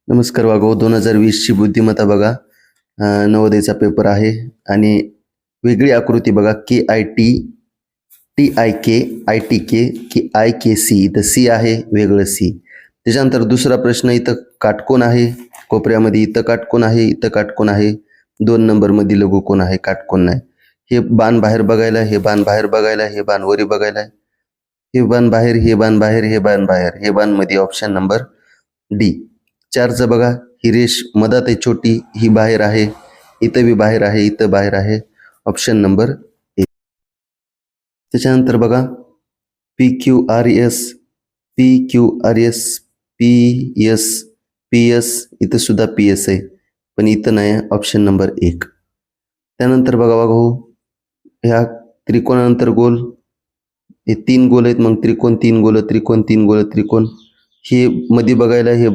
नमस्कार वागो. 2020 ची बुद्धिमत्ता बघा. नवोदयचा पेपर आहे आणि वेगळी आकृती बघा. KIT TIK ITK की IKC. इथं सी आहे, वेगळं सी. त्याच्यानंतर दुसरा प्रश्न, इथं काटकोन आहे कोपऱ्यामध्ये, इथं काटकोन आहे, इथं काटकोन आहे, 2 नंबरमध्ये लघुकोन आहे, काटकोन नाही. हे बाण बाहेर बघायला, हे बाण बाहेर बघायला, हे बाण वरी बघायला, हे बाण बाहेर, हे बाण बाहेर, हे बाण बाहेर, हे बाण मध्ये ऑप्शन नंबर डी. 4चं बघा, ही रेष मधात आहे छोटी, ही बाहेर आहे, इथं बी बाहेर आहे, इथं बाहेर आहे, ऑप्शन नंबर ए. त्याच्यानंतर बघा PQRS PQRS PS PS, इथं सुद्धा PS आहे, पण इथं नाही, ऑप्शन नंबर 1. त्यानंतर बघा ह्या त्रिकोणानंतर गोल, हे 3 गोल आहेत, मग त्रिकोण 3 गोल, त्रिकोण 3 गोल, त्रिकोण, हे मध्ये बघायला, हे